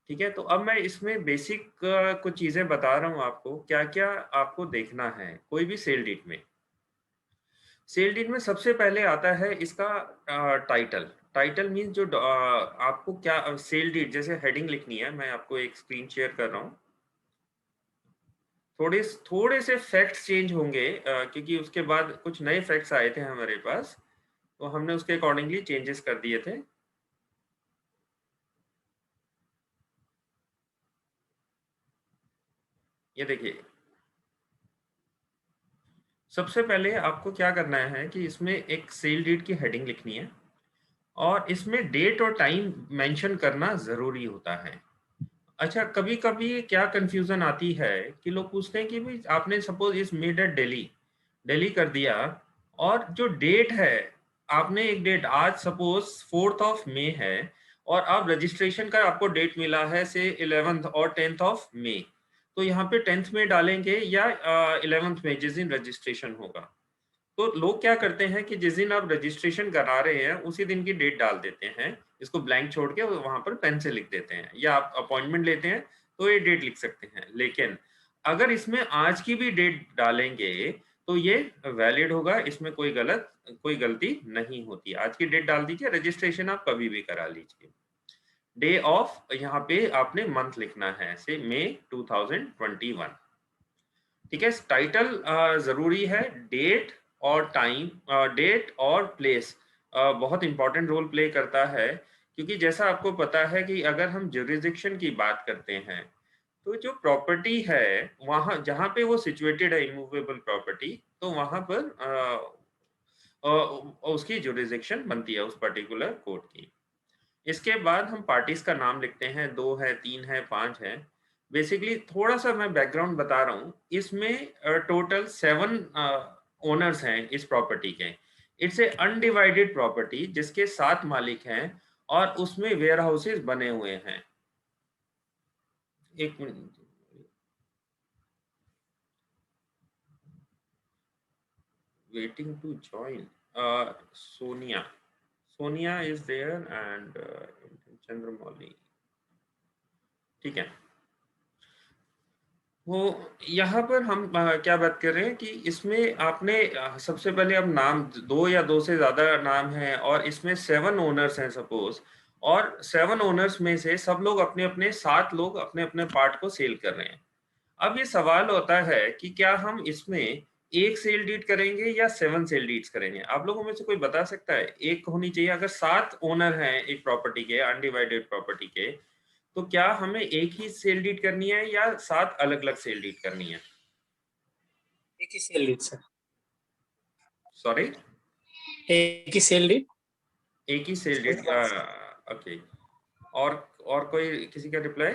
ठीक है, तो अब मैं इसमें बेसिक कुछ चीजें बता रहा हूँ आपको, क्या क्या आपको देखना है कोई भी सेल डीड में। सेल डीड में सबसे पहले आता है इसका टाइटल। टाइटल मीन्स जो आपको क्या सेल डीड जैसे हेडिंग लिखनी है। मैं आपको एक स्क्रीन शेयर कर रहा हूँ। थोड़े थोड़े से फैक्ट्स चेंज होंगे क्योंकि उसके बाद कुछ नए फैक्ट्स आए थे हमारे पास, तो हमने उसके अकॉर्डिंगली चेंजेस कर दिए थे। ये देखिए, सबसे पहले आपको क्या करना है कि इसमें एक सेल डीड की हेडिंग लिखनी है और इसमें डेट और टाइम मेंशन करना ज़रूरी होता है। अच्छा, कभी-कभी क्या कन्फ्यूज़न आती है कि लोग पूछते हैं कि भई आपने सपोज़ इस मेड एट दिल्ली, दिल्ली कर दिया और जो डेट है, आपने एक डेट आज सपोज़ 4th ऑफ मई है और अब रजिस्ट्रेशन का आपको डेट मिला है से 11th और 10th ऑफ मई। तो यहाँ पे 10th में डालेंगे या 11th में जिस दिन रजिस्ट्रेशन होगा। तो लोग क्या करते हैं कि जिस दिन आप रजिस्ट्रेशन करा रहे हैं उसी दिन की डेट डाल देते हैं, इसको ब्लैंक छोड़ के वहां पर पेन से लिख देते हैं, या आप अपॉइंटमेंट लेते हैं तो ये डेट लिख सकते हैं। लेकिन अगर इसमें आज की भी डेट डालेंगे तो ये वैलिड होगा, इसमें कोई गलती नहीं होती। आज की डेट डाल दीजिए, रजिस्ट्रेशन आप कभी भी करा लीजिए। डे ऑफ यहाँ पे आपने मंथ लिखना है, से मई 2021। ठीक है, टाइटल जरूरी है। डेट और टाइम, डेट और प्लेस बहुत इंपॉर्टेंट रोल प्ले करता है, क्योंकि जैसा आपको पता है कि अगर हम ज्यूरिसडिक्शन की बात करते हैं तो जो प्रॉपर्टी है वहां जहां पे वो सिचुएटेड है, इमूवेबल प्रॉपर्टी, तो वहां पर उसकी ज्यूरिसडिक्शन बनती है उस पर्टिकुलर कोर्ट की। इसके बाद हम पार्टीज का नाम लिखते हैं, 2 है, 3 है, 5 है। बेसिकली थोड़ा सा मैं बैकग्राउंड बता रहा हूँ। इसमें टोटल 7 ओनर्स हैं इस प्रॉपर्टी के। इट्स ए अनडिवाइडेड प्रॉपर्टी जिसके 7 मालिक हैं और उसमें वेयर हाउसेज बने हुए हैं। एक minute, waiting to join. Sonia, Sonia is there and Chandramouli. ठीक है, वो यहाँ पर हम क्या बात कर रहे हैं कि इसमें आपने सबसे पहले अब नाम, दो या दो से ज्यादा नाम है और इसमें 7 ओनर्स हैं सपोज, और 7 ओनर्स में से सब लोग अपने अपने 7 लोग अपने अपने पार्ट को सेल कर रहे हैं। अब ये सवाल होता है कि क्या हम इसमें एक सेल डीड करेंगे या 7 सेल डीड्स करेंगे। आप लोगों में से कोई बता सकता है? एक होनी चाहिए। अगर 7 ओनर हैं एक प्रॉपर्टी के, अनडिवाइडेड प्रॉपर्टी के, तो क्या हमें एक ही सेल डीड करनी है या 7 अलग अलग सेल डीड करनी है? एक ही सेल लीड सर। सॉरी, एक ही सेल लीड। एक ही सेल डीड। ओके। और और कोई किसी का रिप्लाई?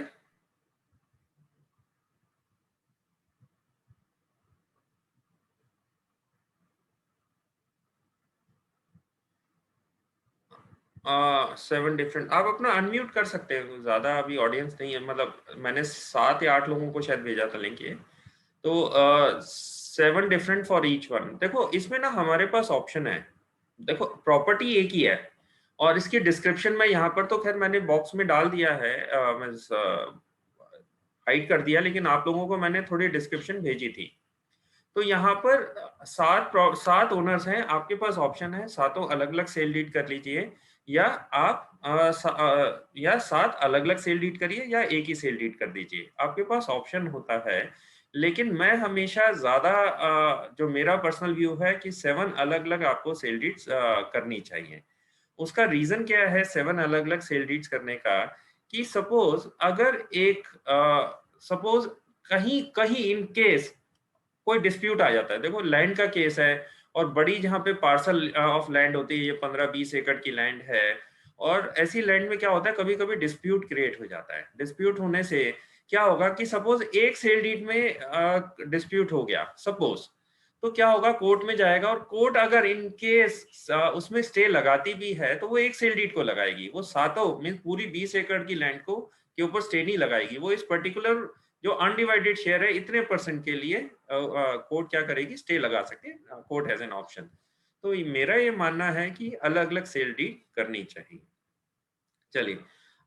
Seven different. आप अपना अनम्यूट कर सकते हैं, ज्यादा अभी ऑडियंस नहीं है, मतलब मैंने 7 या 8 लोगों को शायद भेजा था लिंक ये। तो 7 डिफरेंट फॉर ईच वन। देखो इसमें ना हमारे पास ऑप्शन है। देखो प्रॉपर्टी एक ही है और इसकी डिस्क्रिप्शन में यहाँ पर तो खैर मैंने बॉक्स में डाल दिया है, मैं हाइड कर दिया, लेकिन आप लोगों को मैंने थोड़ी डिस्क्रिप्शन भेजी थी। तो यहाँ पर 7 ओनर्स हैं, आपके पास ऑप्शन है सातों अलग अलग सेल डीड कर लीजिए, या आप या 7 अलग अलग सेल डीड करिए या एक ही सेल डीड कर दीजिए, आपके पास ऑप्शन होता है। लेकिन मैं हमेशा ज्यादा जो मेरा पर्सनल व्यू है कि 7 अलग अलग आपको सेल डीड्स करनी चाहिए। उसका रीजन क्या है 7 अलग अलग सेल डीड्स करने का? कि सपोज अगर एक सपोज कहीं कहीं इन केस कोई डिस्प्यूट आ जाता है, देखो लैंड का केस है और बड़ी जहाँ पे पार्सल ऑफ लैंड होती है, ये 15-20 एकड़ की लैंड है, और ऐसी लैंड में क्या होता है कभी कभी डिस्प्यूट क्रिएट हो जाता है। डिस्प्यूट होने से क्या होगा कि सपोज एक सेल डीड में डिस्प्यूट हो गया सपोज, तो क्या होगा, कोर्ट में जाएगा और कोर्ट अगर इन केस उसमें स्टे लगाती भी है तो वो एक सेल डीड को लगाएगी, वो सातों मीन पूरी 20 एकड़ की लैंड को के ऊपर स्टे नहीं लगाएगी। वो इस पर्टिकुलर जो अनडिवाइडेड शेयर है इतने परसेंट के लिए कोर्ट क्या करेगी, स्टे लगा सकती है, कोर्ट हैज एन ऑप्शन। तो मेरा ये मानना है कि अलग अलग सेल डीड करनी चाहिए। चलिए,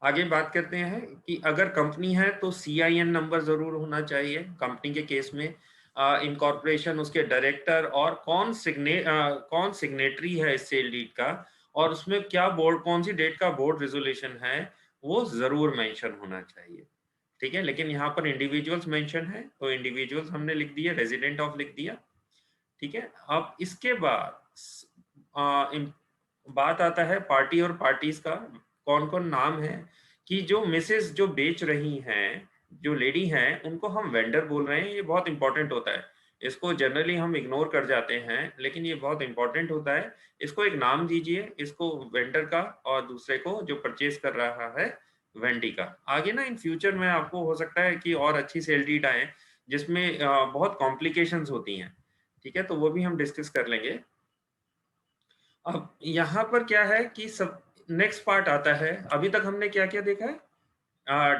आगे बात करते हैं कि अगर कंपनी है तो सीआईएन नंबर जरूर होना चाहिए कंपनी के केस में। इनकॉर्पोरेशन, उसके डायरेक्टर और कौन सिग्नेटरी है इस सेल डीड का, और उसमें क्या बोर्ड, कौन सी डेट का बोर्ड रेजोल्यूशन है, वो जरूर मेंशन होना चाहिए। ठीक है, लेकिन यहाँ पर इंडिविजुअल्स मेंशन है तो इंडिविजुअल्स हमने लिख दिया, रेजिडेंट ऑफ लिख दिया। ठीक है, अब इसके बाद बात आता है पार्टी और पार्टीज का। कौन कौन नाम है कि जो मिसेस जो बेच रही हैं, जो लेडी हैं, उनको हम वेंडर बोल रहे हैं। ये बहुत इंपॉर्टेंट होता है, इसको जनरली हम इग्नोर कर जाते हैं, लेकिन ये बहुत इंपॉर्टेंट होता है। इसको एक नाम दीजिए, इसको वेंडर का, और दूसरे को जो परचेज कर रहा है वेंडी का। आगे ना इन फ्यूचर में आपको हो सकता है कि और अच्छी सेल डीड आए जिसमें बहुत कॉम्प्लिकेशंस होती हैं। ठीक है, तो वो भी हम डिस्कस कर लेंगे। अब यहाँ पर क्या है कि सब नेक्स्ट पार्ट आता है। अभी तक हमने क्या क्या देखा है,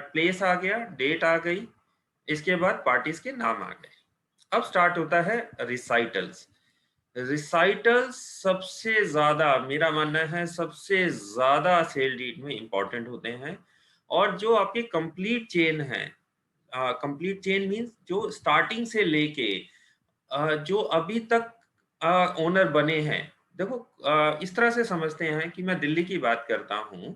प्लेस आ गया, डेट आ गई, इसके बाद पार्टीज के नाम आ गए। अब स्टार्ट होता है रिसाइटल्स। रिसाइटल्स सबसे ज्यादा, मेरा मानना है सबसे ज्यादा सेल डीड में इंपॉर्टेंट होते हैं। और जो आपकी कंप्लीट चेन है, कंप्लीट चेन मींस जो स्टार्टिंग से लेके जो अभी तक ओनर बने हैं। देखो, इस तरह से समझते हैं कि मैं दिल्ली की बात करता हूं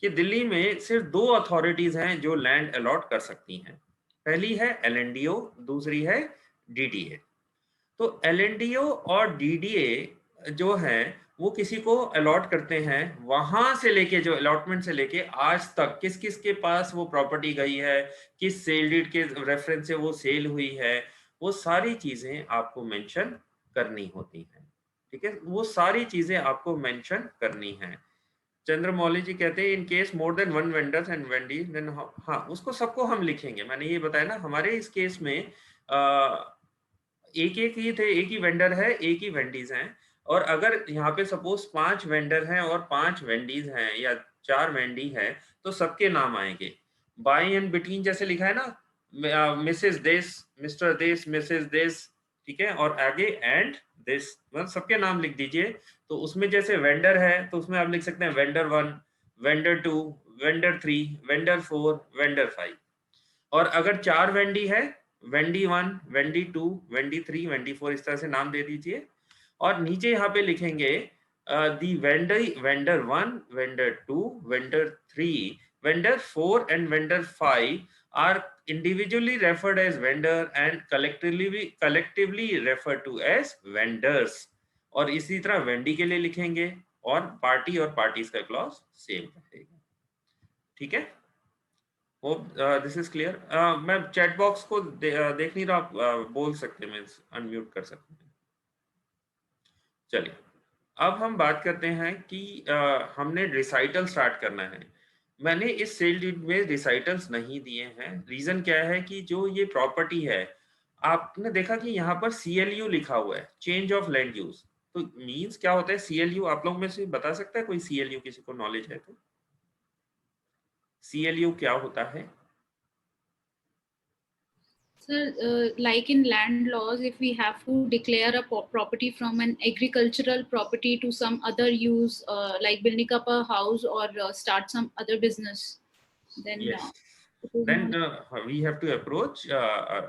कि दिल्ली में सिर्फ दो अथॉरिटीज हैं जो लैंड अलॉट कर सकती हैं। पहली है एलएनडीओ, दूसरी है डीडीए। तो एलएनडीओ और डीडीए जो है वो किसी को अलॉट करते हैं, वहां से लेके, जो अलॉटमेंट से लेके आज तक किस किस के पास वो प्रॉपर्टी गई है, किस सेल डीड के रेफरेंस से वो सेल हुई है, वो सारी चीजें आपको मेंशन करनी होती हैं। ठीक है, वो सारी चीजें आपको मेंशन करनी है। चंद्रमौली जी कहते हैं in case more than one vendors and vendees then, हाँ उसको सबको हम लिखेंगे। मैंने ये बताया ना, हमारे इस केस में एक एक ही थे, एक ही वेंडर है, एक ही वेंडीज हैं। और अगर यहाँ पे सपोज 5 वेंडर हैं और 5 वेंडीज हैं या 4 वेंडी हैं, तो सबके नाम आएंगे। बाई एंड बिटवीन जैसे लिखा है ना, Mrs this, mister this, Mrs this. ठीक है, और आगे एंड दिस, मतलब सबके नाम लिख दीजिए। तो उसमें जैसे वेंडर है तो उसमें आप लिख सकते हैं vendor 1, vendor 2, vendor 3, vendor 4, vendor 5। और अगर 4 वेंडी है, वेंडी 1, वेंडी 2, वेंडी 3, वेंडी 4, इस तरह से नाम दे दीजिए। और नीचे यहाँ पे लिखेंगे the vendor 1, vendor 2, vendor 3, vendor 4 and vendor 5 are individually referred as vendor and collectively referred to as vendors। और इसी तरह वेंडी के लिए लिखेंगे, और पार्टी और पार्टीज का क्लॉज सेम रहेगा। ठीक है, होप दिस इज क्लियर। मैं चैट बॉक्स को देख नहीं रहा, आप बोल सकते हैं, अनम्यूट कर सकते हैं। चलिए, अब हम बात करते हैं कि हमने रिसाइटल स्टार्ट करना है। मैंने इस सेल डीड में रिसाइटल्स नहीं दिए हैं। रीजन क्या है कि जो ये प्रॉपर्टी है, आपने देखा कि यहाँ पर सीएलयू लिखा हुआ है, चेंज ऑफ लैंड यूज। तो मींस क्या होता है सीएलयू, आप लोग में से बता सकता है कोई सीएलयू, किसी को नॉलेज है तो? सीएलयू क्या होता है? Sir, like in land laws, if we have to declare a property from an agricultural property to some other use, like building up a house or start some other business, then Yes. it is Then not. we have to approach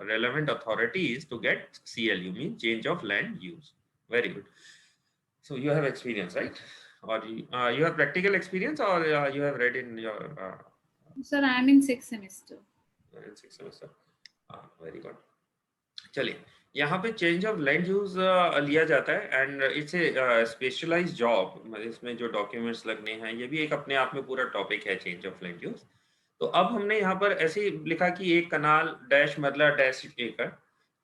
relevant authorities to get CLU, means change of land use. Very good. So you have experience, right? Or you have practical experience, or you have read in your Sir, I am in 6th semester. in 6th semester. Very good. चलिए, यहाँ पे change of land use लिया जाता है, and it's a specialised job. इसमें जो documents लगने हैं, ये भी एक अपने आप में पूरा टॉपिक है, चेंज ऑफ लैंड यूज। तो अब हमने यहाँ पर ऐसे ही लिखा कि एक कनाल डैश मरला डैश एकड़।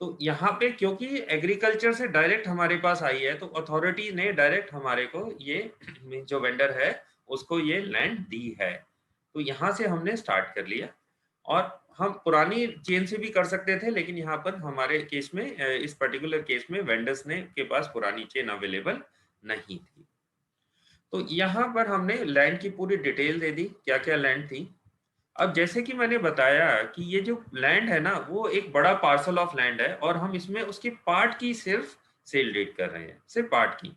तो यहाँ पे क्योंकि एग्रीकल्चर से डायरेक्ट हमारे पास आई है, तो अथॉरिटी ने डायरेक्ट हमारे को ये जो वेंडर है उसको ये लैंड दी है। तो यहाँ से हमने स्टार्ट कर लिया, और हम पुरानी चेन से भी कर सकते थे, लेकिन यहाँ पर हमारे केस में, इस पर्टिकुलर केस में वेंडर्स ने के पास पुरानी चेन अवेलेबल नहीं थी। तो यहाँ पर हमने लैंड की पूरी डिटेल दे दी, क्या क्या लैंड थी। अब जैसे कि मैंने बताया कि ये जो लैंड है ना, वो एक बड़ा पार्सल ऑफ लैंड है, और हम इसमें उसकी पार्ट की सिर्फ सेल डीड कर रहे हैं, सिर्फ पार्ट की।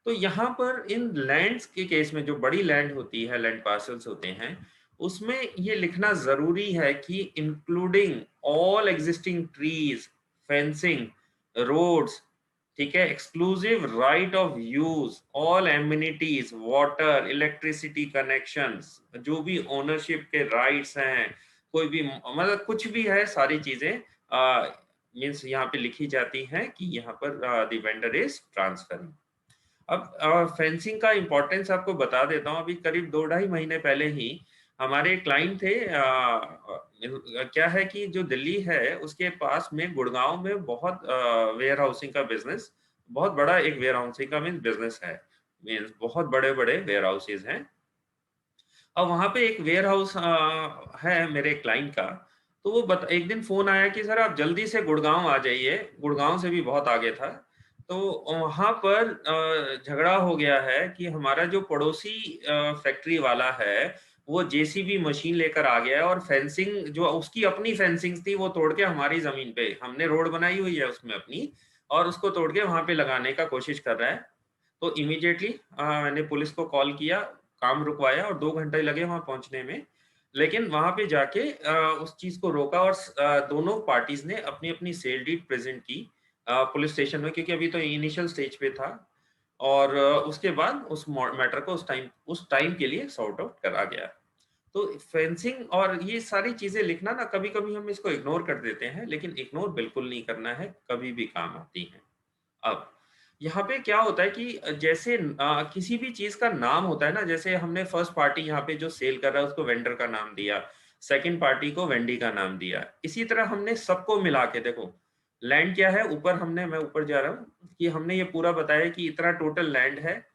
तो यहाँ पर इन लैंड्स के केस में जो बड़ी लैंड होती है, लैंड पार्सल्स होते हैं, उसमें ये लिखना जरूरी है कि including all existing trees, fencing, roads, ठीक है, exclusive right of use, all amenities, water, electricity connections, जो भी ओनरशिप के राइट्स हैं, कोई भी मतलब कुछ भी है, सारी चीजें मीन्स यहाँ पे लिखी जाती हैं कि यहाँ पर द वेंडर इज ट्रांसफरिंग। अब फेंसिंग का इम्पोर्टेंस आपको बता देता हूँ। अभी करीब 2-2.5 महीने पहले ही हमारे क्लाइंट थे, क्या है कि जो दिल्ली है उसके पास में गुड़गांव में बहुत वेयर हाउसिंग का बिजनेस, बहुत बड़ा एक वेयर हाउसिंग का मीन्स बिजनेस है, मीन्स बहुत बड़े बड़े वेयर हाउसेज हैं। अब वहाँ पे एक वेयर हाउस है मेरे क्लाइंट का। तो वो एक दिन फोन आया कि सर आप जल्दी से गुड़गांव आ जाइए, गुड़गांव से भी बहुत आगे था। तो वहाँ पर झगड़ा हो गया है कि हमारा जो पड़ोसी फैक्ट्री वाला है वो जेसीबी मशीन लेकर आ गया है और फेंसिंग जो उसकी अपनी फेंसिंग थी वो तोड़ के हमारी जमीन पे, हमने रोड बनाई हुई है उसमें अपनी, और उसको तोड़ के वहां पे लगाने का कोशिश कर रहा है। तो इमीडिएटली मैंने पुलिस को कॉल किया, काम रुकवाया और 2 घंटे लगे वहां पहुंचने में। लेकिन वहां पे जाके उस चीज को रोका और दोनों पार्टीज ने अपनी अपनी सेल डीड प्रेजेंट की पुलिस स्टेशन में, क्योंकि अभी तो इनिशियल स्टेज पे था। और उसके बाद उस मैटर को उस टाइम के लिए सॉर्ट आउट करा गया। तो फेंसिंग और ये सारी चीजें लिखना ना, कभी कभी हम इसको इग्नोर कर देते हैं, लेकिन इग्नोर बिल्कुल नहीं करना है, कभी भी काम आती है। अब यहाँ पे क्या होता है कि जैसे किसी भी चीज का नाम होता है ना, जैसे हमने फर्स्ट पार्टी यहाँ पे जो सेल कर रहा है उसको वेंडर का नाम दिया, सेकंड पार्टी को वेंडी का नाम दिया, इसी तरह हमने सबको मिला के देखो, लैंड क्या है, ऊपर हमने, मैं ऊपर जा रहा हूँ कि हमने ये पूरा बताया कि इतना टोटल लैंड है,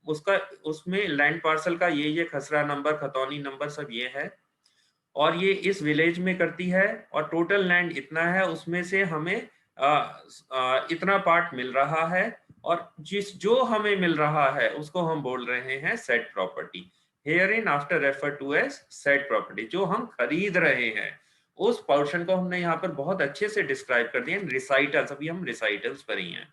उसका उसमें लैंड पार्सल का ये खसरा नंबर, खतौनी नंबर सब ये है, और ये इस विलेज में करती है, और टोटल लैंड इतना है, उसमें से हमें इतना पार्ट मिल रहा है, और जो हमें मिल रहा है उसको हम बोल रहे हैं set property. Hereinafter refer to as set property. जो हम खरीद रहे हैं उस पोर्शन को हमने यहाँ पर बहुत अच्छे से डिस्क्राइब कर दिया। रिसाइटल्स, अभी हम रिसाइटल्स पर ही हैं,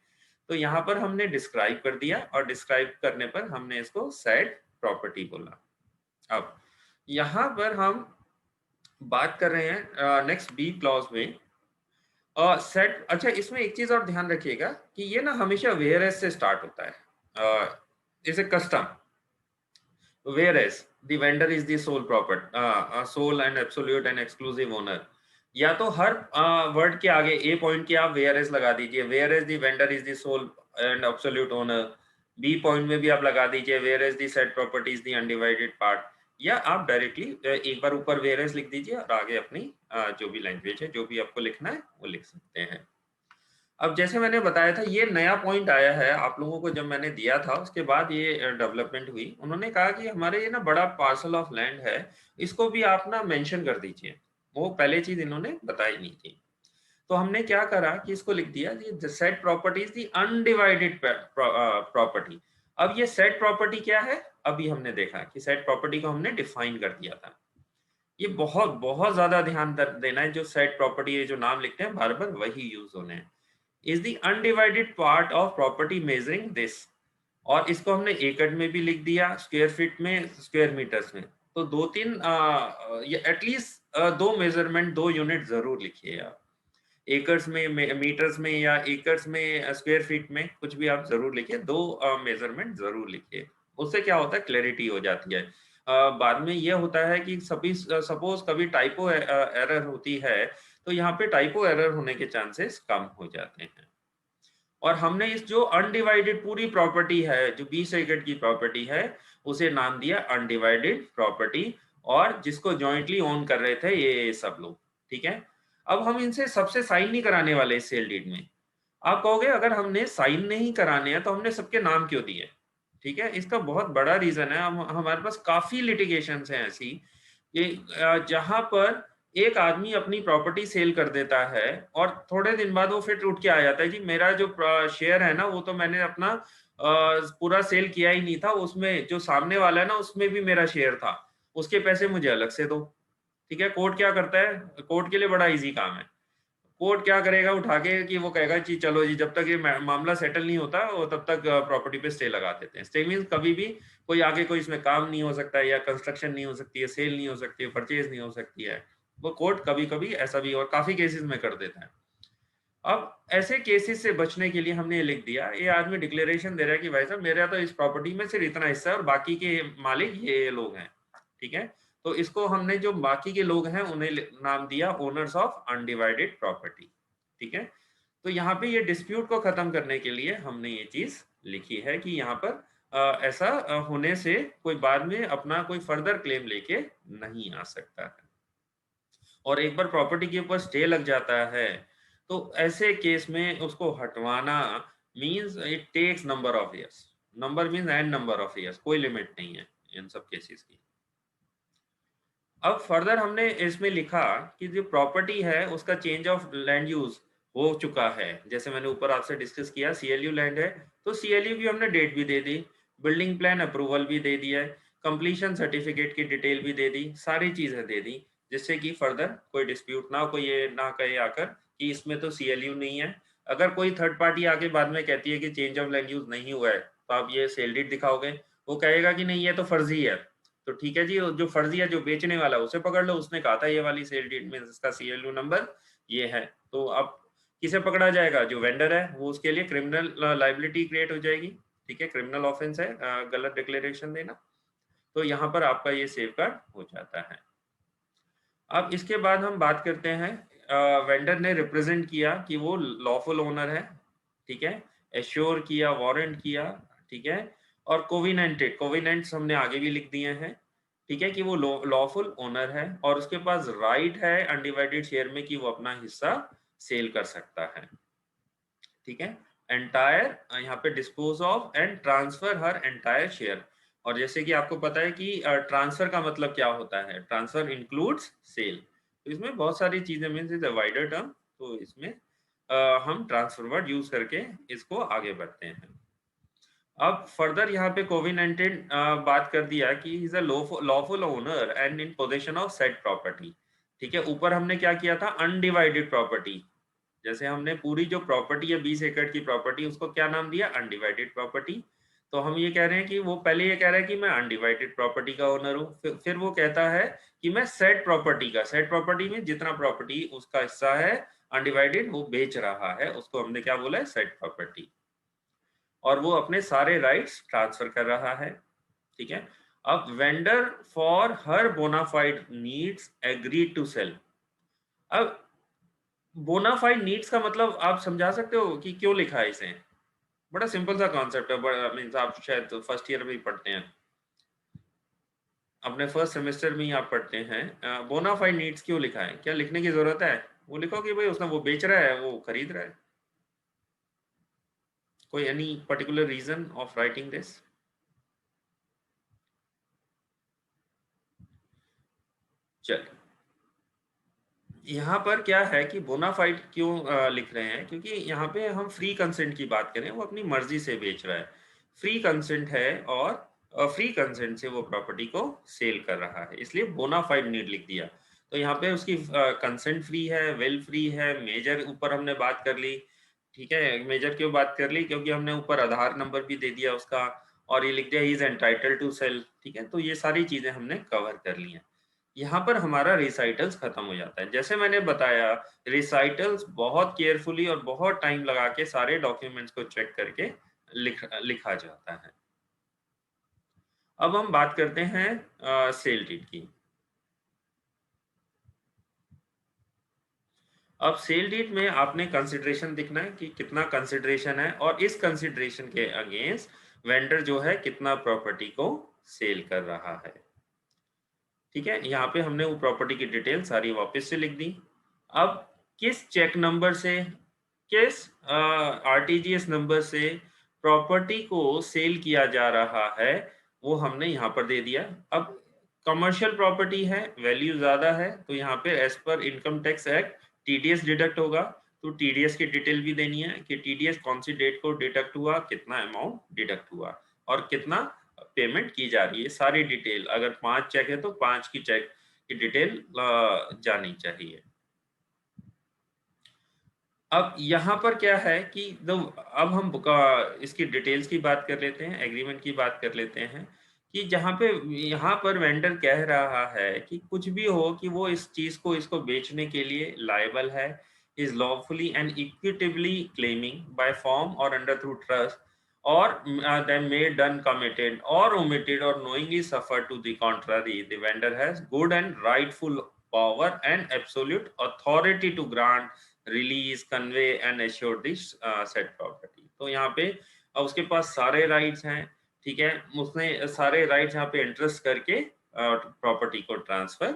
तो यहाँ पर हमने डिस्क्राइब कर दिया, और डिस्क्राइब करने पर हमने इसको सेट प्रॉपर्टी बोला। अब यहाँ पर हम बात कर रहे हैं नेक्स्ट बी क्लॉज में सेट। अच्छा, इसमें एक चीज और ध्यान रखिएगा कि ये ना हमेशा वेयरएस से स्टार्ट होता है, is a custom, whereas the vendor is the sole property, sole and absolute and exclusive owner. या तो हर वर्ड के आगे ए पॉइंट के आप वेयरएस लगा दीजिए, whereas the vendor is the sole and absolute owner. B point में भी आप लगा दीजिए whereas the set property is the undivided part. या आप डायरेक्टली एक बार ऊपर वेयरएस लिख दीजिए और आगे अपनी जो भी लैंग्वेज है, जो भी आपको लिखना है वो लिख सकते हैं। अब जैसे मैंने बताया था, ये नया पॉइंट आया है आप लोगों को, जब मैंने दिया था उसके बाद ये डेवलपमेंट हुई। उन्होंने कहा कि हमारे ये ना बड़ा पार्सल ऑफ लैंड है, इसको भी आप ना मेंशन कर दीजिए। वो पहले चीज इन्होंने बताई नहीं थी। तो हमने क्या करा कि इसको लिख दिया कि set property is the undivided property. अब ये सेट प्रॉपर्टी क्या है, अभी हमने देखा कि सेट प्रॉपर्टी को हमने डिफाइन कर दिया था। ये बहुत बहुत ज्यादा ध्यान देना है, जो सेट प्रॉपर्टी है, जो नाम लिखते हैं बार बार वही यूज होने हैं। Is the undivided part of property measuring this. और इसको हमने एकड़ में भी लिख दिया, स्क्वायर फीट में, स्क्वायर मीटर्स में। तो 2-3 एटलीस्ट 2 मेजरमेंट, 2 यूनिट जरूर लिखिए आप, एकर्स में, मीटर्स में, या एकर्स में, स्क्वायर फीट में, कुछ भी आप जरूर लिखिए, 2 मेजरमेंट जरूर लिखिए। उससे क्या होता है, क्लैरिटी हो जाती है। बाद में ये होता है कि सपोज कभी टाइपो एरर होती है, तो यहाँ पे टाइपो एरर होने के चांसेस कम हो जाते हैं। और हमने इस जो अनडिवाइडेड पूरी प्रॉपर्टी है, जो 20 एकड़ की प्रॉपर्टी है, उसे नाम दिया अनडिवाइडेड प्रॉपर्टी, और जिसको जॉइंटली ओन कर रहे थे ये सब लोग, ठीक है। अब हम इनसे सबसे साइन नहीं कराने वाले इस सेल डीड में। आप कहोगे अगर हमने साइन नहीं कराने हैं तो हमने सबके नाम क्यों दिए, ठीक है। इसका बहुत बड़ा रीजन है, हमारे पास काफी लिटिगेशंस हैं ऐसी कि जहां पर एक आदमी अपनी प्रॉपर्टी सेल कर देता है और थोड़े दिन बाद वो फिर उठ के आ जाता है जी मेरा जो शेयर है ना वो तो मैंने अपना पूरा सेल किया ही नहीं था, उसमें जो सामने वाला है ना उसमें भी मेरा शेयर था, उसके पैसे मुझे अलग से दो, ठीक है। कोर्ट क्या करता है, कोर्ट के लिए बड़ा इजी काम है, कोर्ट क्या करेगा उठा के कि वो कहेगा कि चलो जी जब तक ये मामला सेटल नहीं होता वो तब तक प्रॉपर्टी पे स्टे लगा देते हैं। स्टे मीन्स कभी भी कोई आगे कोई इसमें काम नहीं हो सकता है, या कंस्ट्रक्शन नहीं हो सकती है, सेल नहीं हो सकती है, परचेज नहीं हो सकती है। वो कोर्ट कभी कभी ऐसा भी और काफी केसेस में कर देता है। अब ऐसे केसेस से बचने के लिए हमने ये लिख दिया, ये आदमी डिक्लेरेशन दे रहा है कि भाई साहब मेरा तो इस प्रॉपर्टी में सिर्फ इतना हिस्सा है और बाकी के मालिक ये लोग हैं, ठीक है। तो इसको हमने जो बाकी के लोग हैं उन्हें नाम दिया ओनर्स ऑफ अनडिवाइडेड प्रॉपर्टी, ठीक है। तो यहाँ पे ये डिस्प्यूट को खत्म करने के लिए हमने ये चीज लिखी है कि यहाँ पर ऐसा होने से कोई बाद में अपना कोई फर्दर क्लेम लेके नहीं आ सकता है। और एक बार प्रॉपर्टी के ऊपर स्टे लग जाता है तो ऐसे केस में उसको हटवाना means it takes number of years. Number means N number of years, कोई लिमिट नहीं है इन सब केसेस की। अब फर्दर हमने इसमें लिखा कि जो प्रॉपर्टी है उसका चेंज ऑफ लैंड यूज हो चुका है। जैसे मैंने ऊपर आपसे डिस्कस किया सीएलयू लैंड है तो सीएलयू की हमने डेट भी दे दी, बिल्डिंग प्लान अप्रूवल भी दे दिया है, कंप्लीशन सर्टिफिकेट की डिटेल भी दे दी, सारी चीजें दे दी, जिससे कि फर्दर कोई डिस्प्यूट ना हो, कोई ये ना कहे आकर कि इसमें तो सीएलयू नहीं है। अगर कोई थर्ड पार्टी आके बाद में कहती है कि चेंज ऑफ लैंड यूज नहीं हुआ है तो आप ये सेल डीड दिखाओगे, वो कहेगा कि नहीं ये तो फर्जी है। तो ठीक है जी, जो फर्जी है जो बेचने वाला उसे पकड़ लो, उसने कहा था ये वाली सेल डीड में इसका सीएलयू नंबर ये है। तो अब किसे पकड़ा जाएगा? जो वेंडर है, वो उसके लिए क्रिमिनल लाइबिलिटी क्रिएट हो जाएगी, ठीक है, क्रिमिनल ऑफेंस है गलत डिक्लेरेशन देना। तो यहाँ पर आपका ये सेफगार्ड हो जाता है। अब इसके बाद हम बात करते हैं, वेंडर ने रिप्रेजेंट किया कि वो लॉफुल ओनर है, ठीक है, एश्योर किया, वारंट किया, ठीक है, और कोविनेंटेड, कोविनेंट्स हमने आगे भी लिख दिए हैं, ठीक है, कि वो लॉफुल ओनर है और उसके पास राइट है अनडिवाइडेड शेयर में कि वो अपना हिस्सा सेल कर सकता है, ठीक है। एंटायर यहाँ पे dispose of and transfer her entire share. और जैसे कि आपको पता है कि ट्रांसफर का मतलब क्या होता है, ट्रांसफर इंक्लूड्स सेल। तो इसमें बहुत सारी चीजें means is a wider term, तो इसमें हम ट्रांसफर वर्ड यूज करके इसको आगे बढ़ते हैं। अब फर्दर यहाँ पे कोविनेंटेड बात कर दिया कि is a lawful owner and in possession of set property, ठीक है। ऊपर हमने क्या किया था, अनडिवाइडेड प्रॉपर्टी, जैसे हमने पूरी जो प्रॉपर्टी है 20 एकड़ की प्रॉपर्टी उसको क्या नाम दिया, अनडिवाइडेड प्रॉपर्टी। तो हम ये कह रहे हैं कि वो पहले ये कह रहा है कि मैं अनडिवाइडेड प्रॉपर्टी का ओनर हूँ, फिर वो कहता है कि मैं सेट प्रॉपर्टी का, सेट प्रॉपर्टी में जितना प्रॉपर्टी उसका हिस्सा है अनडिवाइडेड वो बेच रहा है, उसको हमने क्या बोला है, सेट प्रॉपर्टी। और वो अपने सारे राइट्स ट्रांसफर कर रहा है, ठीक है। अब vendor for her bona fide needs agree to sell. अब बोनाफाइड नीड्स का मतलब आप समझा सकते हो कि क्यों लिखा है इसे? बड़ा सिंपल सा कॉन्सेप्ट है, बड़ा मींस आप शायद फर्स्ट ईयर में ही पढ़ते हैं, अपने फर्स्ट सेमेस्टर में ही आप पढ़ते हैं। बोनाफाइड नीड्स क्यों लिखा है, क्या लिखने की जरूरत है? वो लिखो कि भाई उसने वो बेच रहा है, वो खरीद रहा है। कोई any particular reason of writing this? चल, यहाँ पर क्या है कि बोनाफाइड क्यों लिख रहे हैं, क्योंकि यहाँ पे हम फ्री कंसेंट की बात करें, वो अपनी मर्जी से बेच रहा है, फ्री कंसेंट है और फ्री कंसेंट से वो प्रॉपर्टी को सेल कर रहा है, इसलिए बोनाफाइड नीड लिख दिया। तो यहाँ पे उसकी कंसेंट फ्री है, वेल फ्री है, मेजर ऊपर हमने बात कर ली, ठीक है। मेजर क्यों बात कर ली, क्योंकि हमने ऊपर आधार नंबर भी दे दिया उसका, और ये लिख दिया ही इज एंटाइटल्ड टू सेल, ठीक है। तो ये सारी चीजें हमने कवर कर ली हैं। यहाँ पर हमारा रिसाइटल्स खत्म हो जाता है। जैसे मैंने बताया, रिसाइटल्स बहुत केयरफुली और बहुत टाइम लगा के सारे डॉक्यूमेंट्स को चेक करके लिखा जाता है। अब हम बात करते हैं सेल डीड की। अब सेल डीड में आपने कंसिडरेशन दिखना है कि कितना कंसिडरेशन है, और इस कंसिडरेशन के अगेंस्ट वेंडर जो है कितना प्रॉपर्टी को सेल कर रहा है, ठीक है। यहाँ पे हमने वो प्रॉपर्टी की डिटेल सारी वापस से लिख दी। अब किस चेक नंबर से, किस आरटीजीएस नंबर से प्रॉपर्टी को सेल किया जा रहा है वो हमने यहाँ पर दे दिया। अब कमर्शियल प्रॉपर्टी है, वैल्यू ज्यादा है, तो यहाँ पे as per income tax act TDS deduct होगा। तो टीडीएस की डिटेल भी देनी है कि टीडीएस कौन सी डेट को डिडक्ट हुआ, कितना अमाउंट डिडक्ट हुआ और कितना पेमेंट की जा रही है, सारी डिटेल। अगर 5 चेक है तो 5 की चेक की डिटेल जानी चाहिए। अब यहाँ पर क्या है कि अब हम इसकी डिटेल्स की बात कर लेते हैं, एग्रीमेंट की बात कर लेते हैं कि जहाँ पे यहाँ पर वेंडर कह रहा है कि कुछ भी हो कि वो इस चीज को इसको बेचने के लिए लायबल है, is lawfully and equitably claiming by form और under through trust or then made done committed or omitted or knowingly suffered to the contrary, the vendor has good and rightful power and absolute authority to grant, release, convey and assure this said property. तो यहाँ पे उसके पास सारे rights हैं, ठीक है, उसने सारे राइट्स यहाँ पे इंटरेस्ट करके प्रॉपर्टी को ट्रांसफर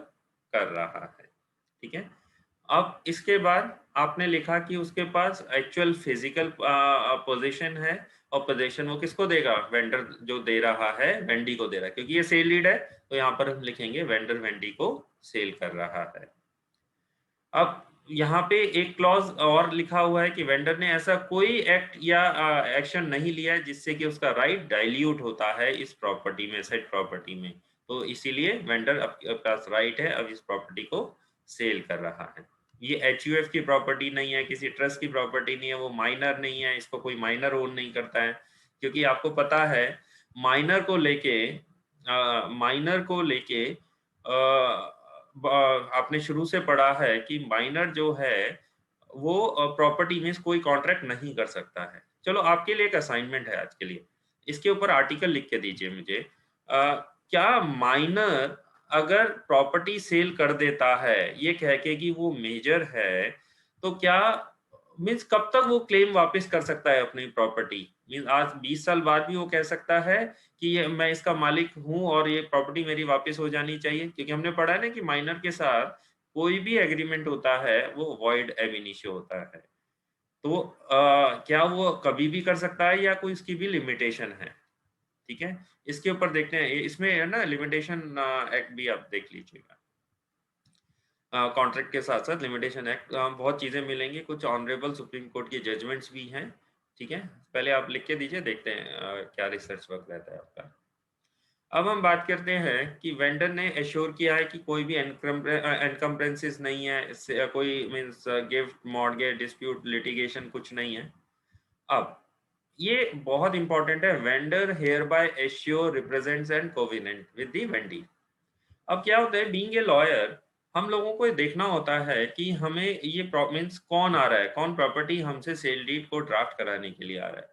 कर रहा है, ठीक है। अब इसके बाद आपने लिखा कि उसके पास एक्चुअल फिजिकल पोजीशन है, और पोजीशन वो किसको देगा, वेंडर जो दे रहा है वेंडी को दे रहा है, क्योंकि ये सेल डीड है तो यहाँ पर हम लिखेंगे वेंडर वेंडी को सेल कर रहा है। अब यहाँ पे एक क्लॉज और लिखा हुआ है कि वेंडर ने ऐसा कोई एक्ट या एक्शन नहीं लिया है जिससे कि उसका राइट डाइल्यूट होता है इस प्रॉपर्टी में, सेट प्रॉपर्टी में, तो इसीलिए वेंडर आपके पास राइट है अब इस प्रॉपर्टी को सेल कर रहा है। ये HUF की प्रॉपर्टी नहीं है, किसी ट्रस्ट की प्रॉपर्टी नहीं है, वो माइनर नहीं है, इसको कोई माइनर ओन नहीं करता है, क्योंकि आपको पता है माइनर को लेके आपने शुरू से पढ़ा है कि माइनर जो है वो प्रॉपर्टी में कोई कॉन्ट्रैक्ट नहीं कर सकता है। चलो आपके लिए एक असाइनमेंट है आज के लिए, इसके ऊपर आर्टिकल लिख के दीजिए मुझे। क्या माइनर अगर प्रॉपर्टी सेल कर देता है ये कह के कि वो मेजर है, तो क्या मीन्स कब तक वो क्लेम वापस कर सकता है अपनी प्रॉपर्टी? मीन्स आज 20 साल बाद भी वो कह सकता है कि ये मैं इसका मालिक हूं और ये प्रॉपर्टी मेरी वापस हो जानी चाहिए, क्योंकि हमने पढ़ा है ना कि माइनर के साथ कोई भी एग्रीमेंट होता है वो वॉइड एब इनिशियो होता है। तो क्या वो कभी भी कर सकता है या कोई इसकी भी लिमिटेशन है? ठीक है, इसके ऊपर देखते हैं, इसमें है ना लिमिटेशन एक्ट भी आप देख लीजिएगा। कॉन्ट्रैक्ट के साथ साथ लिमिटेशन एक्ट बहुत चीजें मिलेंगी, कुछ ऑनरेबल सुप्रीम कोर्ट की जजमेंट्स भी हैं, ठीक है। पहले आप लिख के दीजिए, देखते हैं क्या रिसर्च वर्क रहता है आपका। अब हम बात करते हैं कि वेंडर ने एश्योर किया है कि कोई भी एनकम्प्रेंसेस नहीं है, इससे कोई means gift, mortgage, dispute, litigation कुछ नहीं है। अब ये बहुत इंपॉर्टेंट है, vendor hereby assure, represents and covenant with the vendee. अब क्या होता है, बीइंग ए लॉयर हम लोगों को ये देखना होता है कि हमें ये मीन्स कौन आ रहा है, कौन प्रॉपर्टी हमसे सेल डीड को ड्राफ्ट कराने के लिए आ रहा है।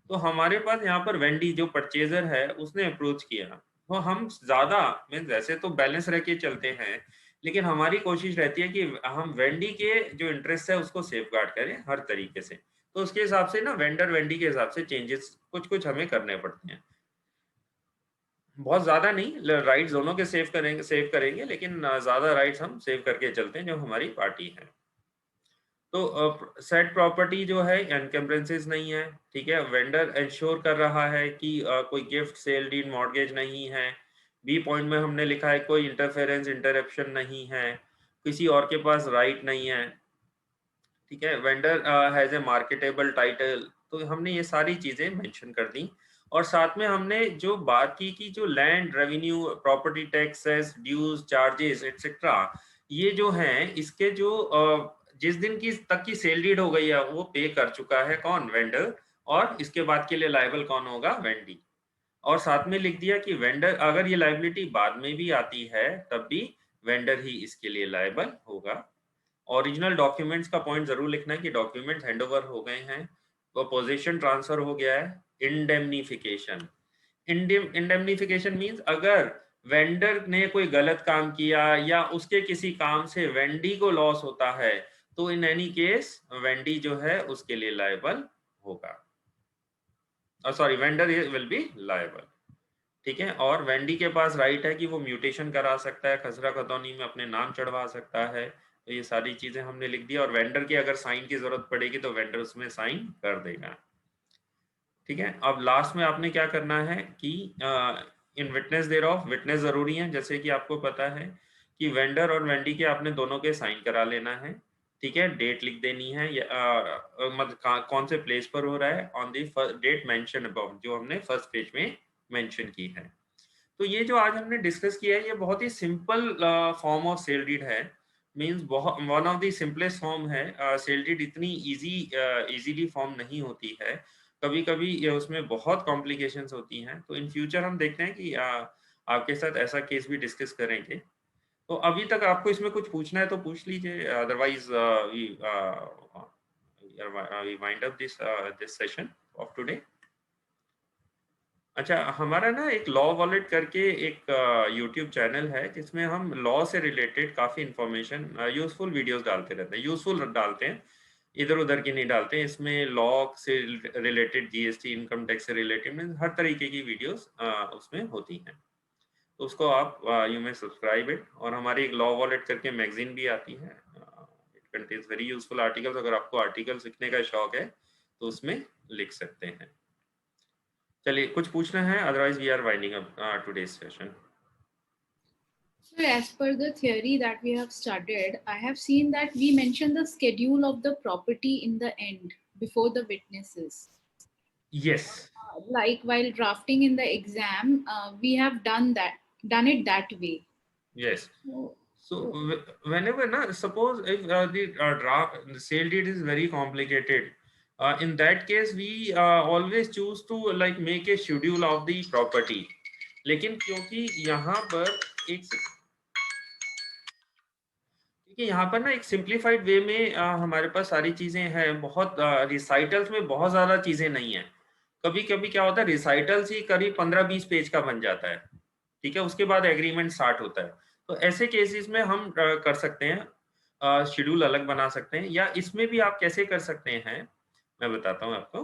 तो हमारे पास यहाँ पर वेंडी जो परचेजर है उसने अप्रोच किया, तो हम ज्यादा मीन्स वैसे तो बैलेंस रह के चलते हैं, लेकिन हमारी कोशिश रहती है कि हम वेंडी के जो इंटरेस्ट है उसको सेफ गार्ड करें हर तरीके से। तो उसके हिसाब से ना वेंडर वेंडी के हिसाब से चेंजेस कुछ कुछ हमें करने पड़ते हैं, बहुत ज्यादा नहीं, राइट्स दोनों के सेव करेंगे लेकिन ज्यादा राइट्स हम सेव करके चलते हैं जो हमारी पार्टी है। तो सेट प्रॉपर्टी जो है एनकम्प्रेंसेस नहीं है, ठीक है, वेंडर इंश्योर कर रहा है कि कोई गिफ्ट, सेल डीड, मॉर्गेज नहीं है। बी पॉइंट में हमने लिखा है कोई इंटरफेरेंस, इंटरप्शन नहीं है, किसी और के पास राइट नहीं है, ठीक है, vendor has a marketable title. तो हमने ये सारी चीजें मेंशन कर दी, और साथ में हमने जो बात की कि जो land revenue, property taxes, dues, charges etcetera, ये जो हैं इसके जो जिस दिन की तक की सेल डीड हो गई है वो पे कर चुका है कौन, वेंडर, और इसके बाद के लिए लायबल कौन होगा, वेंडी। और साथ में लिख दिया कि वेंडर अगर ये लायबिलिटी बाद में भी आती है तब भी वेंडर ही इसके लिए लायबल होगा। ओरिजिनल डॉक्यूमेंट्स का पॉइंट जरूर लिखना है कि डॉक्यूमेंट हैंडओवर हो गए हैं, तो पोजीशन ट्रांसफर हो गया है। इंडेमनिफिकेशन, इंडेमनिफिकेशन मींस अगर वेंडर ने कोई गलत काम किया या उसके किसी काम से वेंडी को लॉस होता है तो इन एनी केस वेंडी जो है उसके लिए लायबल होगा, sorry vendor will be liable, ठीक है। और वेंडी के पास राइट है कि वो म्यूटेशन करा सकता है, खसरा खतौनी में अपने नाम चढ़वा सकता है। तो ये सारी चीजें हमने लिख दी, और वेंडर की अगर साइन की जरूरत पड़ेगी तो वेंडर उसमें साइन कर देगा, ठीक है। अब लास्ट में आपने क्या करना है कि इन विटनेस देयर ऑफ, विटनेस जरूरी है, जैसे कि आपको पता है कि वेंडर और वेंडी के आपने दोनों के साइन करा लेना है, ठीक है। डेट लिख देनी है, मतलब कौन से प्लेस पर हो रहा है, on the date mention above, जो हमने फर्स्ट पेज में मेंशन की है। तो ये जो आज हमने डिस्कस किया है ये बहुत ही simple form of sale deed है, मीन्स बहुत one of the simplest form है। सेल डीड इतनी इजीली फॉर्म नहीं होती है, कभी कभी उसमें बहुत कॉम्प्लिकेशंस होती हैं। तो इन फ्यूचर हम देखते हैं कि आपके साथ ऐसा केस भी डिस्कस करेंगे। तो अभी तक आपको इसमें कुछ पूछना है तो पूछ लीजिए, otherwise we wind up this session of today. अच्छा, हमारा ना एक लॉ वॉलेट करके एक यूट्यूब चैनल है जिसमें हम लॉ से रिलेटेड काफ़ी इंफॉर्मेशन, यूजफुल वीडियोस डालते रहते हैं। यूजफुल डालते हैं, इधर उधर की नहीं डालते हैं। इसमें लॉ से रिलेटेड, जीएसटी, इनकम टैक्स से रिलेटेड में हर तरीके की वीडियोस उसमें होती हैं। तो उसको आप यू में सब्सक्राइब इट। और हमारी एक लॉ वॉलेट करके मैगजीन भी आती है, it contains very useful articles. अगर आपको आर्टिकल्स लिखने का शौक है तो उसमें लिख सकते हैं। चलिए, कुछ पूछना है, otherwise we are winding up today's session. So as per the theory that we have studied, I have seen that we mention the schedule of the property in the end before the witnesses. Yes. Like while drafting in the exam, we have done it that way. Yes. So So, whenever na, suppose if the sale deed is very complicated, in that case we always choose to like make a schedule of the property. लेकिन क्योंकि यहाँ पर यहाँ पर ना एक simplified वे में हमारे पास सारी चीजें हैं। बहुत रिसाइटल्स में बहुत ज्यादा चीजें नहीं है। कभी कभी क्या होता है, रिसाइटल्स ही करीब 15-20 पेज का बन जाता है, ठीक है, उसके बाद एग्रीमेंट स्टार्ट होता है। तो ऐसे केसेस में हम कर सकते हैं, शेड्यूल अलग बना सकते हैं। या इसमें भी आप कैसे कर सकते हैं, मैं बताता हूँ आपको।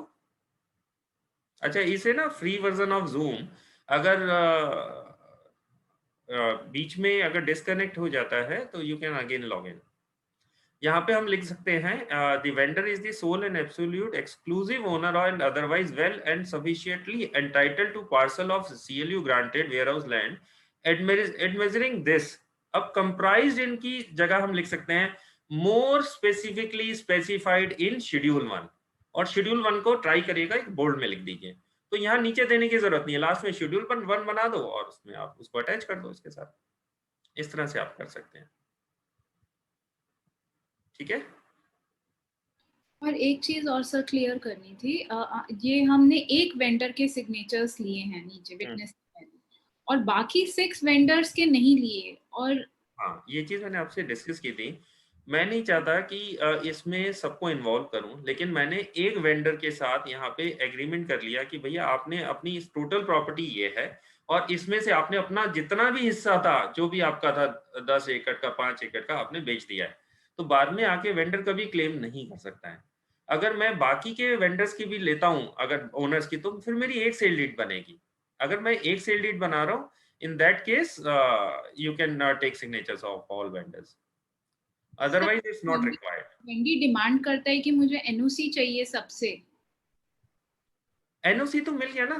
अच्छा, इसे ना फ्री वर्जन ऑफ जूम, अगर बीच में अगर डिस्कनेक्ट हो जाता है तो you can again log in. यहाँ पे हम लिख सकते हैं the vendor is the sole and absolute exclusive owner and otherwise well and sufficiently entitled to parcel of CLU granted warehouse land admeasuring this. अब कंप्राइज्ड इन की जगह हम लिख सकते हैं more specifically specified in schedule 1। और schedule 1 को try करिएगा, एक बोल्ड में लिख दीजिए। तो यहाँ नीचे देने की जरूरत नहीं है, लास्ट में शेड्यूल 1 बना दो और उसमें आप उसको अटैच कर दो इसके साथ। इस तरह से आप कर सकते हैं, ठीक है। और एक चीज और सर क्लियर करनी थी, ये हमने एक वेंडर के सिग्नेचर्स लिए हैं नीचे विटनेस और बाकी 6 वेंडर्स के नहीं लिए। और हाँ, ये चीज मैंने आपसे डिस्कस की थी। मैं नहीं चाहता कि इसमें सबको इन्वॉल्व करूं, लेकिन मैंने एक वेंडर के साथ यहाँ पे एग्रीमेंट कर लिया कि भैया आपने अपनी टोटल प्रॉपर्टी ये है और इसमें से आपने अपना जितना भी हिस्सा था, जो भी आपका था 10 एकड़ का, 5 एकड़ का, आपने बेच दिया है। तो बाद में आके वेंडर कभी क्लेम नहीं कर सकता है। अगर मैं बाकी के वेंडर्स की भी लेता हूँ, अगर ओनर्स की, तो फिर मेरी एक सेल डीड बनेगी। अगर मैं एक सेल डीड बना रहा हूँ, in that case you can take signatures of all vendors, otherwise it's not required. Wendy demand करता है कि मुझे एनओसी चाहिए सबसे। एनओसी तो मिल गया ना,